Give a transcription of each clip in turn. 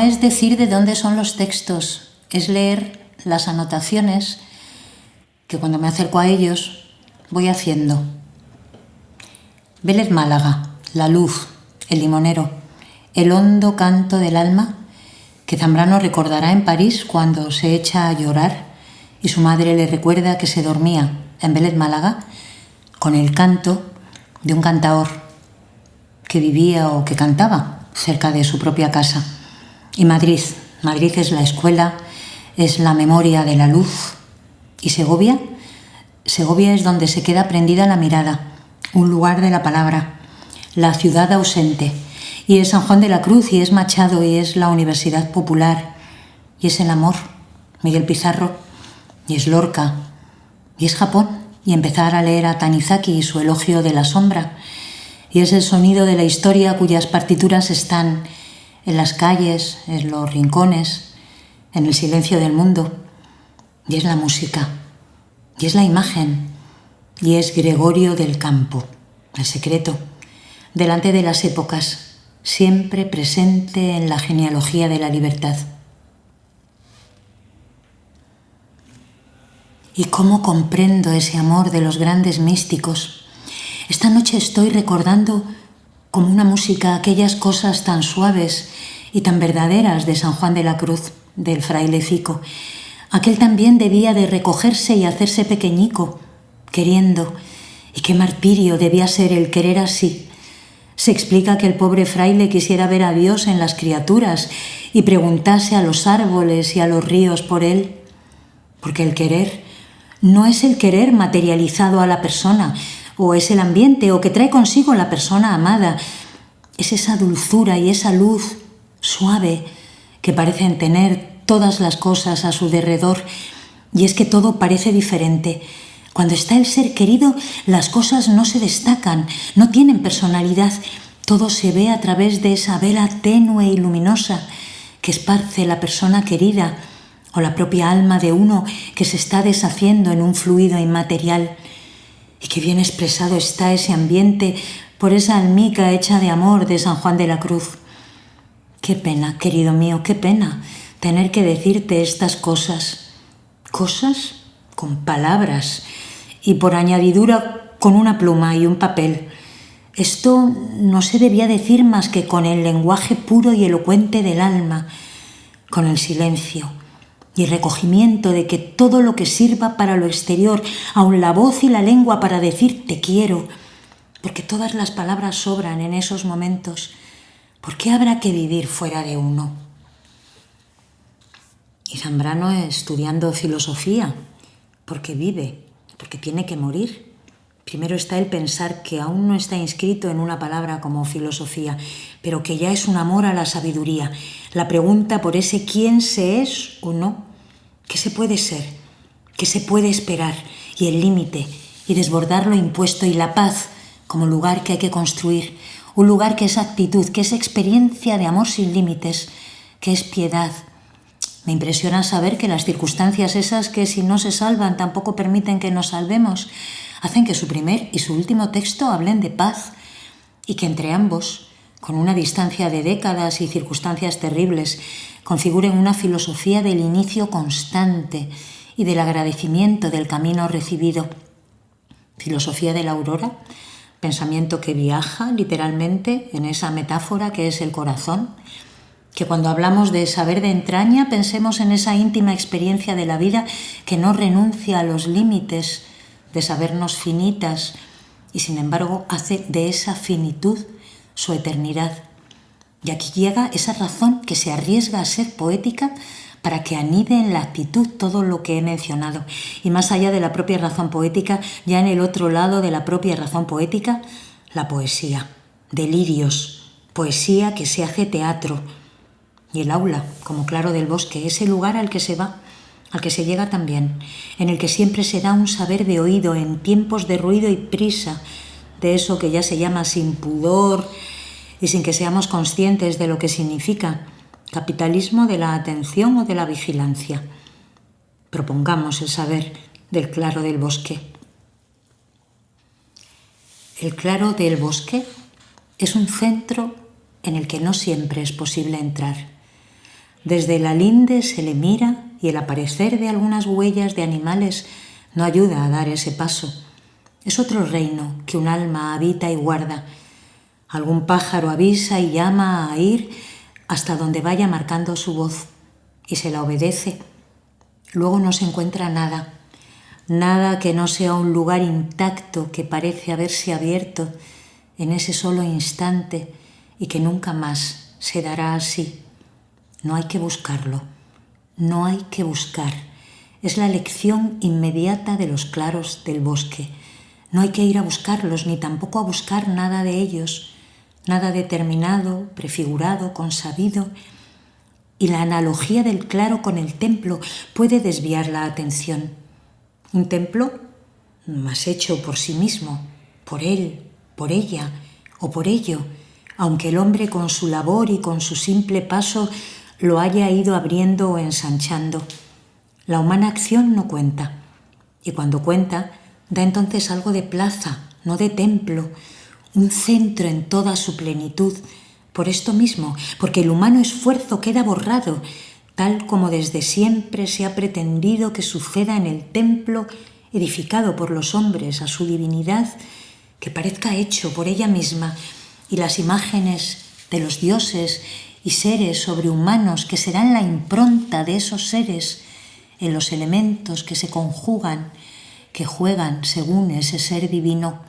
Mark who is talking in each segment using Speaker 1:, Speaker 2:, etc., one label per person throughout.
Speaker 1: es decir de dónde son los textos, es leer las anotaciones que cuando me acerco a ellos voy haciendo. Vélez Málaga, la luz, el limonero, el hondo canto del alma que Zambrano recordará en París cuando se echa a llorar y su madre le recuerda que se dormía en Vélez Málaga con el canto de un cantaor que vivía o que cantaba cerca de su propia casa. Y Madrid es la escuela, es la memoria de la luz. ¿Y Segovia? Segovia es donde se queda prendida la mirada, un lugar de la palabra, la ciudad ausente. Y es San Juan de la Cruz, y es Machado, y es la Universidad Popular, y es el amor, Miguel Pizarro, y es Lorca, y es Japón, y empezar a leer a Tanizaki y su elogio de la sombra, y es el sonido de la historia cuyas partituras están en las calles, en los rincones, en el silencio del mundo, y es la música, y es la imagen, y es Gregorio del Campo, el secreto, delante de las épocas, siempre presente en la genealogía de la libertad. ¿Y cómo comprendo ese amor de los grandes místicos? Esta noche estoy recordando como una música aquellas cosas tan suaves y tan verdaderas de San Juan de la Cruz, del frailecico. Aquel también debía de recogerse y hacerse pequeñico, queriendo, y qué martirio debía ser el querer así. Se explica que el pobre fraile quisiera ver a Dios en las criaturas y preguntase a los árboles y a los ríos por él, porque el querer no es el querer materializado a la persona, o es el ambiente, o que trae consigo la persona amada, es esa dulzura y esa luz suave que parecen tener todas las cosas a su derredor, y es que todo parece diferente. Cuando está el ser querido, las cosas no se destacan, no tienen personalidad. Todo se ve a través de esa vela tenue y luminosa que esparce la persona querida o la propia alma de uno que se está deshaciendo en un fluido inmaterial. Y qué bien expresado está ese ambiente por esa almica hecha de amor de San Juan de la Cruz. Qué pena, querido mío, qué pena tener que decirte estas cosas. Cosas con palabras y por añadidura con una pluma y un papel. Esto no se debía decir más que con el lenguaje puro y elocuente del alma, con el silencio y recogimiento de que todo lo que sirva para lo exterior, aun la voz y la lengua para decir te quiero, porque todas las palabras sobran en esos momentos. ¿Por qué habrá que vivir fuera de uno? Y Zambrano estudiando filosofía, porque vive, porque tiene que morir. Primero está el pensar que aún no está inscrito en una palabra como filosofía, pero que ya es un amor a la sabiduría. La pregunta por ese quién se es o no, qué se puede ser, qué se puede esperar, y el límite, y desbordar lo impuesto, y la paz como lugar que hay que construir, un lugar que es actitud, que es experiencia de amor sin límites, que es piedad. Me impresiona saber que las circunstancias esas que si no se salvan tampoco permiten que nos salvemos, hacen que su primer y su último texto hablen de paz y que entre ambos, con una distancia de décadas y circunstancias terribles, configuren una filosofía del inicio constante y del agradecimiento del camino recibido. Filosofía de la aurora, pensamiento que viaja literalmente en esa metáfora que es el corazón, que cuando hablamos de saber de entraña pensemos en esa íntima experiencia de la vida que no renuncia a los límites de sabernos finitas y sin embargo hace de esa finitud su eternidad. Y aquí llega esa razón que se arriesga a ser poética para que anide en la actitud todo lo que he mencionado. Y más allá de la propia razón poética, ya en el otro lado de la propia razón poética, la poesía, delirios, poesía que se hace teatro. Y el aula, como Claro del Bosque, ese lugar al que se va, al que se llega también, en el que siempre se da un saber de oído en tiempos de ruido y prisa, de eso que ya se llama sin pudor y sin que seamos conscientes de lo que significa, capitalismo de la atención o de la vigilancia. Propongamos el saber del Claro del Bosque. El Claro del Bosque es un centro en el que no siempre es posible entrar. Desde la linde se le mira y el aparecer de algunas huellas de animales no ayuda a dar ese paso. Es otro reino que un alma habita y guarda. Algún pájaro avisa y llama a ir hasta donde vaya marcando su voz y se la obedece. Luego no se encuentra nada, nada que no sea un lugar intacto que parece haberse abierto en ese solo instante y que nunca más se dará así. No hay que buscarlo, no hay que buscar. Es la lección inmediata de los claros del bosque. No hay que ir a buscarlos ni tampoco a buscar nada de ellos, nada determinado, prefigurado, consabido. Y la analogía del claro con el templo puede desviar la atención. Un templo más hecho por sí mismo, por él, por ella o por ello, aunque el hombre con su labor y con su simple paso lo haya ido abriendo o ensanchando. La humana acción no cuenta, y cuando cuenta, da entonces algo de plaza, no de templo, un centro en toda su plenitud. Por esto mismo, porque el humano esfuerzo queda borrado, tal como desde siempre se ha pretendido que suceda en el templo edificado por los hombres a su divinidad, que parezca hecho por ella misma, y las imágenes de los dioses y seres sobrehumanos que serán la impronta de esos seres en los elementos que se conjugan, que juegan según ese ser divino,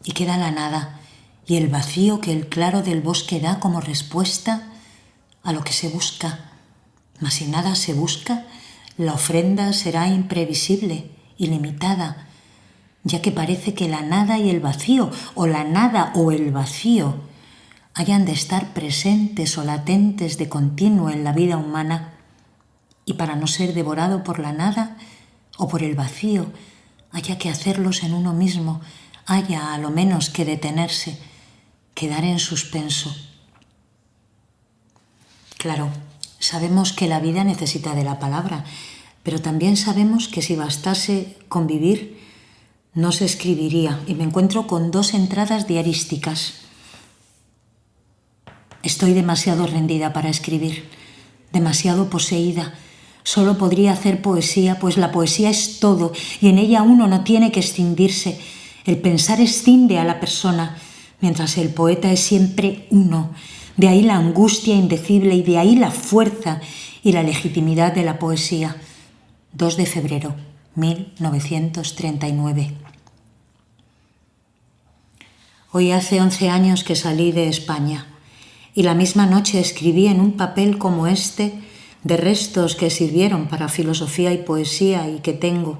Speaker 1: y queda la nada y el vacío que el claro del bosque da como respuesta a lo que se busca. Mas si nada se busca, la ofrenda será imprevisible y limitada, ya que parece que la nada y el vacío, o la nada o el vacío, hayan de estar presentes o latentes de continuo en la vida humana, y para no ser devorado por la nada o por el vacío, haya que hacerlos en uno mismo, haya a lo menos que detenerse, quedar en suspenso. Claro, sabemos que la vida necesita de la palabra, pero también sabemos que si bastase con vivir, no se escribiría, y me encuentro con 2 entradas diarísticas. Estoy demasiado rendida para escribir, demasiado poseída. Solo podría hacer poesía, pues la poesía es todo y en ella uno no tiene que escindirse. El pensar escinde a la persona, mientras el poeta es siempre uno. De ahí la angustia indecible y de ahí la fuerza y la legitimidad de la poesía. 2 de febrero, 1939. Hoy hace 11 años que salí de España y la misma noche escribí en un papel como este de restos que sirvieron para filosofía y poesía y que tengo.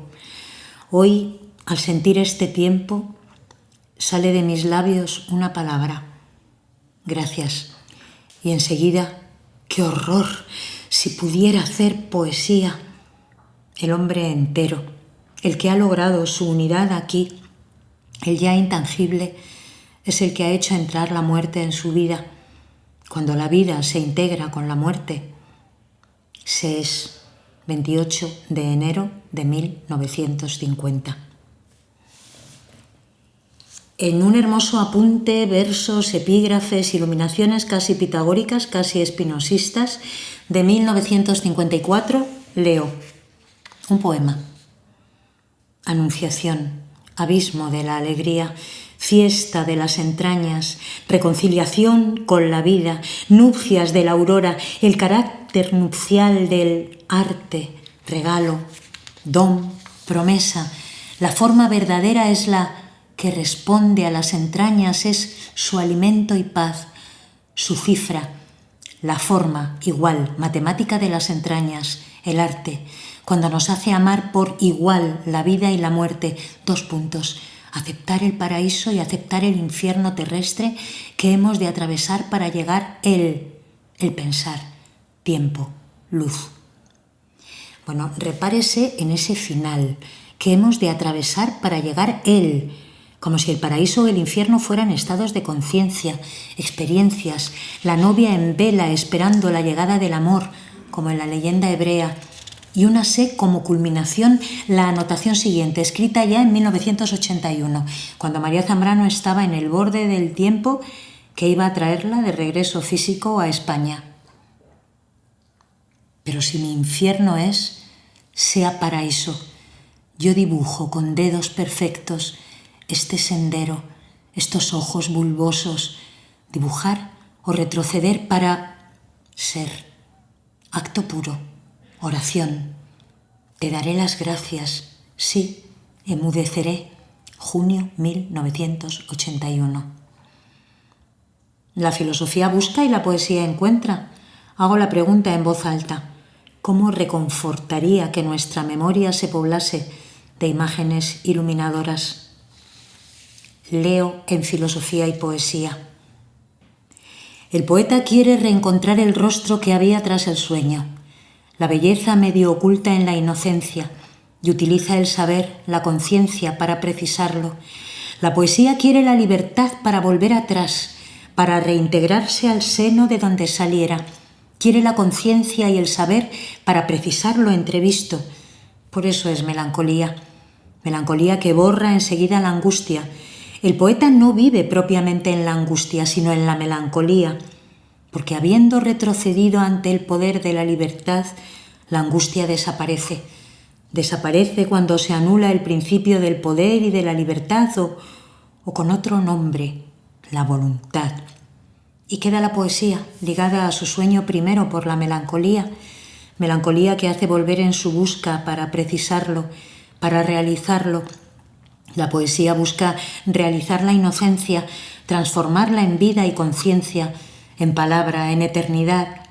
Speaker 1: Hoy, al sentir este tiempo, sale de mis labios una palabra: gracias. Y enseguida, ¡qué horror! Si pudiera hacer poesía. El hombre entero, el que ha logrado su unidad aquí, el ya intangible, es el que ha hecho entrar la muerte en su vida. Cuando la vida se integra con la muerte, se es 28 de enero de 1950. En un hermoso apunte, versos, epígrafes, iluminaciones casi pitagóricas, casi espinosistas, de 1954, leo un poema. Anunciación, abismo de la alegría, fiesta de las entrañas, reconciliación con la vida, nupcias de la aurora, el carácter nupcial del arte, regalo, don, promesa. La forma verdadera es la que responde a las entrañas, es su alimento y paz, su cifra, la forma igual, matemática de las entrañas, el arte, cuando nos hace amar por igual la vida y la muerte. 2 puntos. Aceptar el paraíso y aceptar el infierno terrestre que hemos de atravesar para llegar el pensar, tiempo, luz. Bueno, repárese en ese final, que hemos de atravesar para llegar como si el paraíso o el infierno fueran estados de conciencia, experiencias, la novia en vela esperando la llegada del amor, como en la leyenda hebrea, y una sé como culminación la anotación siguiente, escrita ya en 1981, cuando María Zambrano estaba en el borde del tiempo que iba a traerla de regreso físico a España. Pero si mi infierno es, sea paraíso. Yo dibujo con dedos perfectos este sendero, estos ojos bulbosos, dibujar o retroceder para ser. Acto puro, oración. Te daré las gracias, sí, emudeceré. Junio 1981. La filosofía busca y la poesía encuentra. Hago la pregunta en voz alta. ¿Cómo reconfortaría que nuestra memoria se poblase de imágenes iluminadoras? Leo en Filosofía y Poesía. El poeta quiere reencontrar el rostro que había tras el sueño, la belleza medio oculta en la inocencia, y utiliza el saber, la conciencia, para precisarlo. La poesía quiere la libertad para volver atrás, para reintegrarse al seno de donde saliera. Quiere la conciencia y el saber para precisar lo entrevisto. Por eso es melancolía. Melancolía que borra enseguida la angustia. El poeta no vive propiamente en la angustia, sino en la melancolía, porque habiendo retrocedido ante el poder de la libertad, la angustia desaparece. Desaparece cuando se anula el principio del poder y de la libertad o con otro nombre, la voluntad. Y queda la poesía ligada a su sueño primero por la melancolía, melancolía que hace volver en su busca para precisarlo, para realizarlo. La poesía busca realizar la inocencia, transformarla en vida y conciencia, en palabra, en eternidad.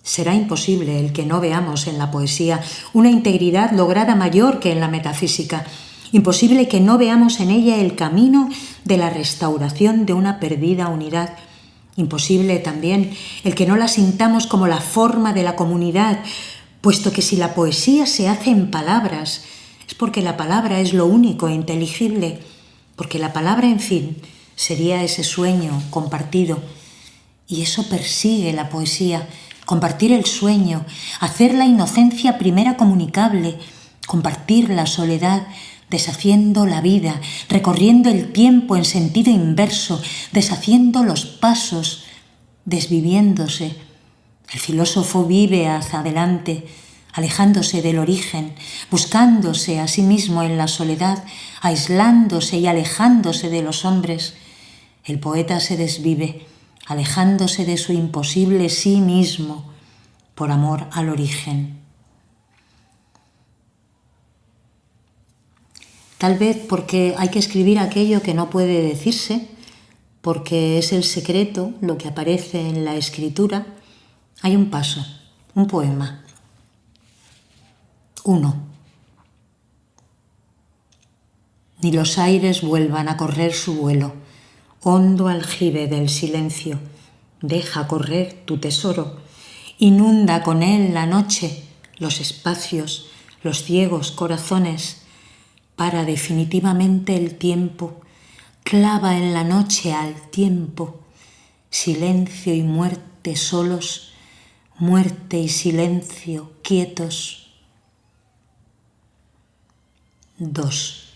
Speaker 1: Será imposible el que no veamos en la poesía una integridad lograda mayor que en la metafísica. Imposible que no veamos en ella el camino de la restauración de una perdida unidad. Imposible también el que no la sintamos como la forma de la comunidad, puesto que si la poesía se hace en palabras, es porque la palabra es lo único inteligible, porque la palabra, en fin, sería ese sueño compartido. Y eso persigue la poesía, compartir el sueño, hacer la inocencia primera comunicable, compartir la soledad, deshaciendo la vida, recorriendo el tiempo en sentido inverso, deshaciendo los pasos, desviviéndose. El filósofo vive hacia adelante, alejándose del origen, buscándose a sí mismo en la soledad, aislándose y alejándose de los hombres. El poeta se desvive, alejándose de su imposible sí mismo, por amor al origen. Tal vez porque hay que escribir aquello que no puede decirse, porque es el secreto lo que aparece en la escritura, hay un paso, un poema. 1. Ni los aires vuelvan a correr su vuelo, hondo aljibe del silencio, deja correr tu tesoro, inunda con él la noche, los espacios, los ciegos corazones, para definitivamente el tiempo, clava en la noche al tiempo, silencio y muerte solos, muerte y silencio quietos. 2.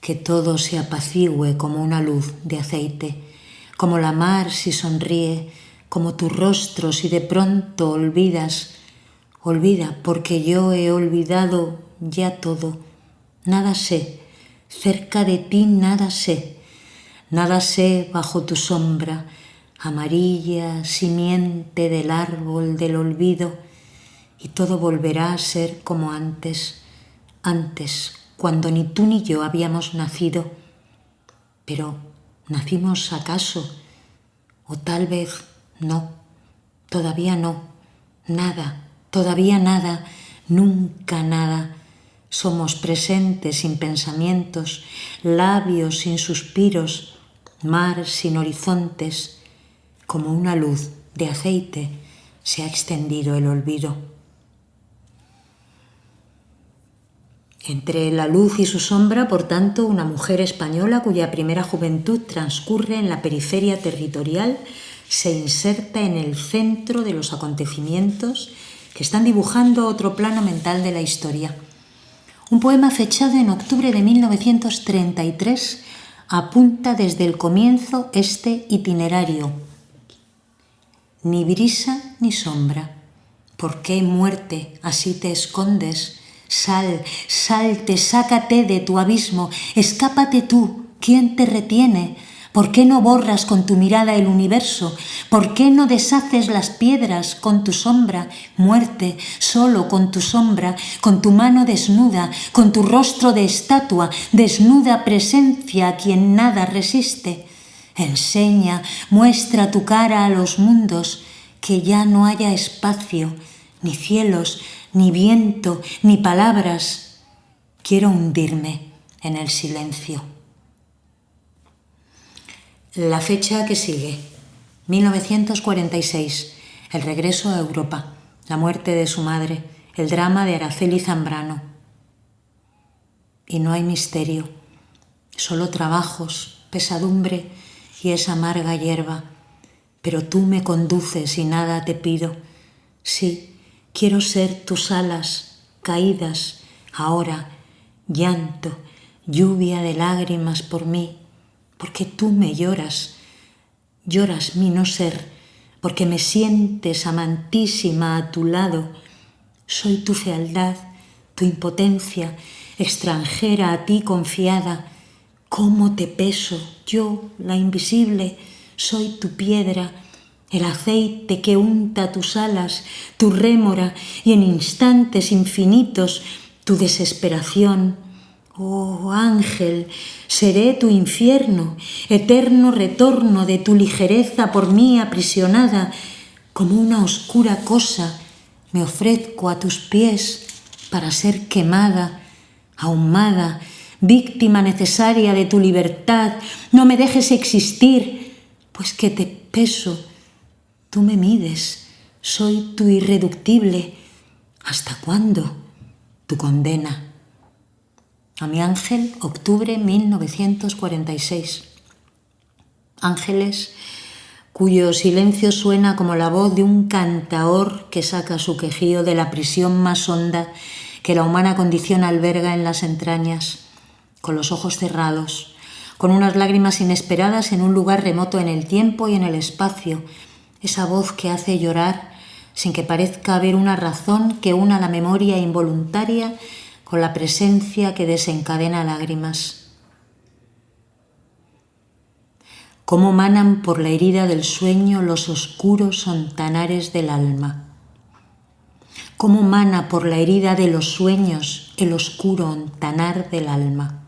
Speaker 1: Que todo se apacigüe como una luz de aceite, como la mar si sonríe, como tu rostro si de pronto olvidas. Olvida, porque yo he olvidado ya todo. Nada sé, cerca de ti nada sé bajo tu sombra, amarilla simiente del árbol del olvido, y todo volverá a ser como antes, cuando ni tú ni yo habíamos nacido. Pero, ¿nacimos acaso? O tal vez no, todavía no, nada, todavía nada, nunca nada. Somos presentes sin pensamientos, labios sin suspiros, mar sin horizontes. Como una luz de aceite se ha extendido el olvido. Entre la luz y su sombra, por tanto, una mujer española cuya primera juventud transcurre en la periferia territorial se inserta en el centro de los acontecimientos que están dibujando otro plano mental de la historia. Un poema fechado en octubre de 1933 apunta desde el comienzo este itinerario. Ni brisa ni sombra, ¿Por qué, muerte, así te escondes? Sal, salte, sácate de tu abismo, escápate tú, ¿quién te retiene? ¿Por qué no borras con tu mirada el universo? ¿Por qué no deshaces las piedras con tu sombra? Muerte, solo con tu sombra, con tu mano desnuda, con tu rostro de estatua, desnuda presencia a quien nada resiste. Enseña, muestra tu cara a los mundos, que ya no haya espacio, ni cielos, ni viento, ni palabras. Quiero hundirme en el silencio. La fecha que sigue, 1946, el regreso a Europa, la muerte de su madre, el drama de Araceli Zambrano. Y no hay misterio, solo trabajos, pesadumbre y esa amarga hierba. Pero tú me conduces y nada te pido. Sí, quiero ser tus alas caídas, ahora, llanto, lluvia de lágrimas por mí, porque tú me lloras, lloras mi no ser, porque me sientes amantísima a tu lado. Soy tu fealdad, tu impotencia, extranjera a ti confiada. ¿Cómo te peso, yo, la invisible? Soy tu piedra, el aceite que unta tus alas, tu rémora y en instantes infinitos tu desesperación. Oh ángel, seré tu infierno, eterno retorno de tu ligereza por mí aprisionada. Como una oscura cosa me ofrezco a tus pies para ser quemada, ahumada, víctima necesaria de tu libertad. No me dejes existir, pues que te peso. Tú me mides, soy tu irreductible. ¿Hasta cuándo tu condena? A mi ángel, octubre 1946. Ángeles cuyo silencio suena como la voz de un cantaor que saca su quejío de la prisión más honda que la humana condición alberga en las entrañas, con los ojos cerrados, con unas lágrimas inesperadas en un lugar remoto en el tiempo y en el espacio, esa voz que hace llorar sin que parezca haber una razón que una la memoria involuntaria con la presencia que desencadena lágrimas. Cómo manan por la herida del sueño los oscuros ontanares del alma. Cómo mana por la herida de los sueños el oscuro ontanar del alma.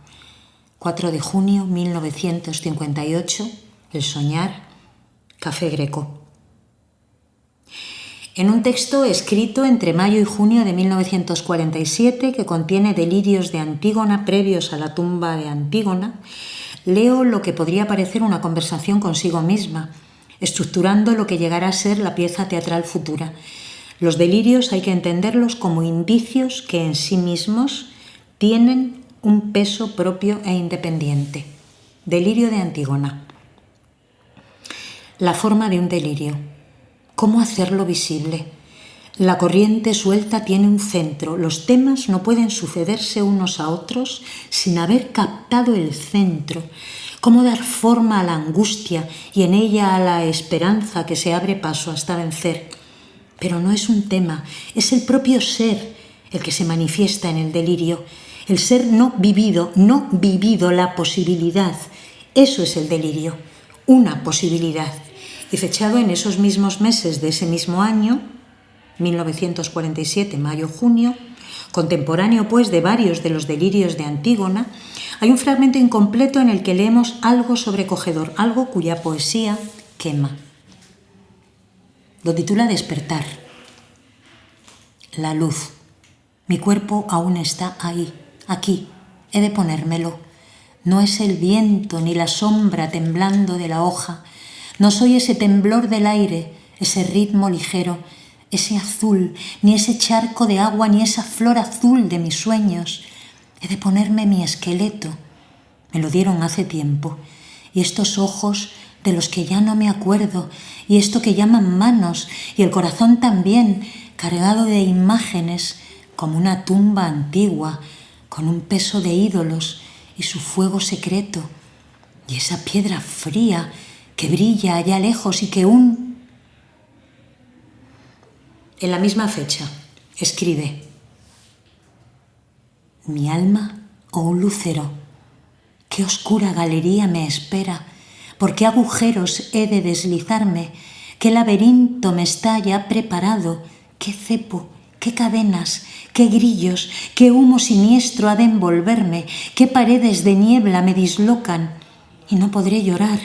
Speaker 1: 4 de junio 1958, El soñar, Café Greco. En un texto escrito entre mayo y junio de 1947, que contiene delirios de Antígona previos a la tumba de Antígona, leo lo que podría parecer una conversación consigo misma, estructurando lo que llegará a ser la pieza teatral futura. Los delirios hay que entenderlos como indicios que en sí mismos tienen un peso propio e independiente. Delirio de Antígona. La forma de un delirio. ¿Cómo hacerlo visible? La corriente suelta tiene un centro. Los temas no pueden sucederse unos a otros sin haber captado el centro. ¿Cómo dar forma a la angustia y en ella a la esperanza que se abre paso hasta vencer? Pero no es un tema, es el propio ser el que se manifiesta en el delirio. El ser no vivido, la posibilidad. Eso es el delirio, una posibilidad. Y fechado en esos mismos meses de ese mismo año, 1947, mayo-junio, contemporáneo pues de varios de los delirios de Antígona, hay un fragmento incompleto en el que leemos algo sobrecogedor, algo cuya poesía quema. Lo titula Despertar. La luz. Mi cuerpo aún está ahí, aquí, he de ponérmelo. No es el viento ni la sombra temblando de la hoja. No soy ese temblor del aire, ese ritmo ligero, ese azul, ni ese charco de agua, ni esa flor azul de mis sueños. He de ponerme mi esqueleto. Me lo dieron hace tiempo. Y estos ojos de los que ya no me acuerdo, y esto que llaman manos, y el corazón también, cargado de imágenes, como una tumba antigua, con un peso de ídolos y su fuego secreto, y esa piedra fría que brilla allá lejos y que En la misma fecha, escribe: mi alma, oh un lucero, qué oscura galería me espera, por qué agujeros he de deslizarme, qué laberinto me está ya preparado, qué cepo, qué cadenas, qué grillos, qué humo siniestro ha de envolverme, qué paredes de niebla me dislocan, y no podré llorar.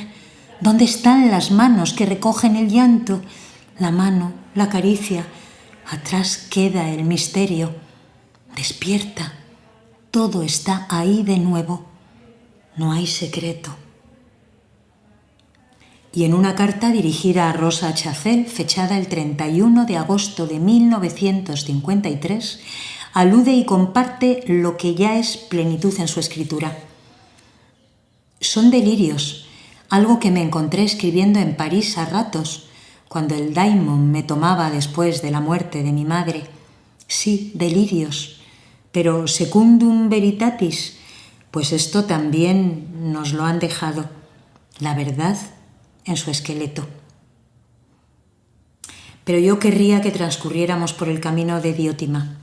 Speaker 1: ¿Dónde están las manos que recogen el llanto? La mano, la caricia, atrás queda el misterio. Despierta, todo está ahí de nuevo, no hay secreto. Y en una carta dirigida a Rosa Chacel, fechada el 31 de agosto de 1953, alude y comparte lo que ya es plenitud en su escritura. Son delirios, algo que me encontré escribiendo en París a ratos, cuando el daimon me tomaba después de la muerte de mi madre. Sí, delirios, pero secundum veritatis, pues esto también nos lo han dejado, la verdad en su esqueleto. Pero yo querría que transcurriéramos por el camino de Diótima.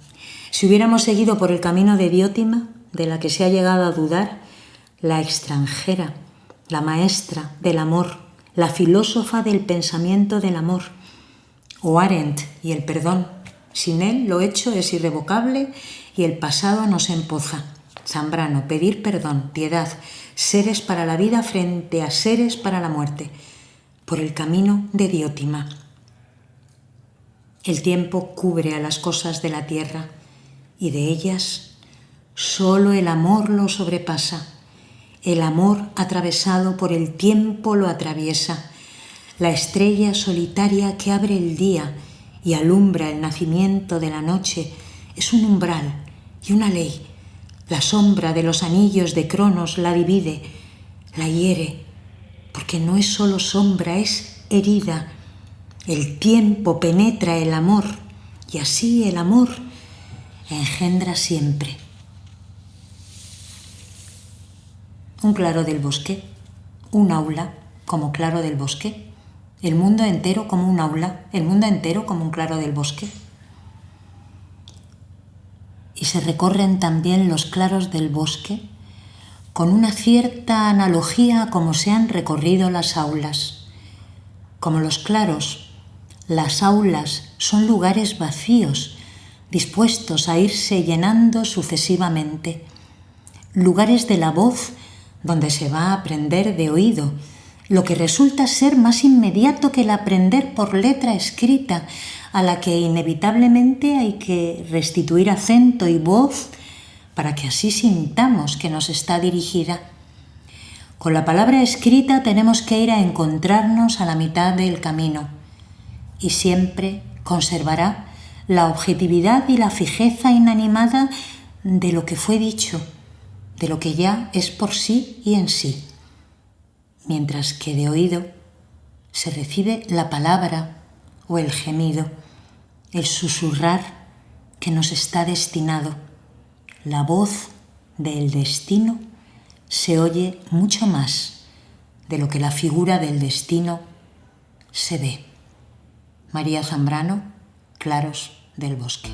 Speaker 1: Si hubiéramos seguido por el camino de Diótima, de la que se ha llegado a dudar, la extranjera, la maestra del amor, la filósofa del pensamiento del amor, o Arendt y el perdón. Sin él lo hecho es irrevocable y el pasado nos empoza. Zambrano, pedir perdón, piedad, seres para la vida frente a seres para la muerte, por el camino de Diótima. El tiempo cubre a las cosas de la tierra y de ellas solo el amor lo sobrepasa. El amor atravesado por el tiempo lo atraviesa. La estrella solitaria que abre el día y alumbra el nacimiento de la noche es un umbral y una ley. La sombra de los anillos de Cronos la divide, la hiere, porque no es solo sombra, es herida. El tiempo penetra el amor y así el amor engendra siempre. Un claro del bosque, un aula como claro del bosque, el mundo entero como un aula, el mundo entero como un claro del bosque. Y se recorren también los claros del bosque con una cierta analogía como se han recorrido las aulas. Como los claros, las aulas son lugares vacíos, dispuestos a irse llenando sucesivamente. Lugares de la voz donde se va a aprender de oído, lo que resulta ser más inmediato que el aprender por letra escrita, a la que inevitablemente hay que restituir acento y voz para que así sintamos que nos está dirigida. Con la palabra escrita tenemos que ir a encontrarnos a la mitad del camino y siempre conservará la objetividad y la fijeza inanimada de lo que fue dicho, de lo que ya es por sí y en sí, mientras que de oído se recibe la palabra o el gemido, el susurrar que nos está destinado. La voz del destino se oye mucho más de lo que la figura del destino se ve. María Zambrano, Claros del Bosque.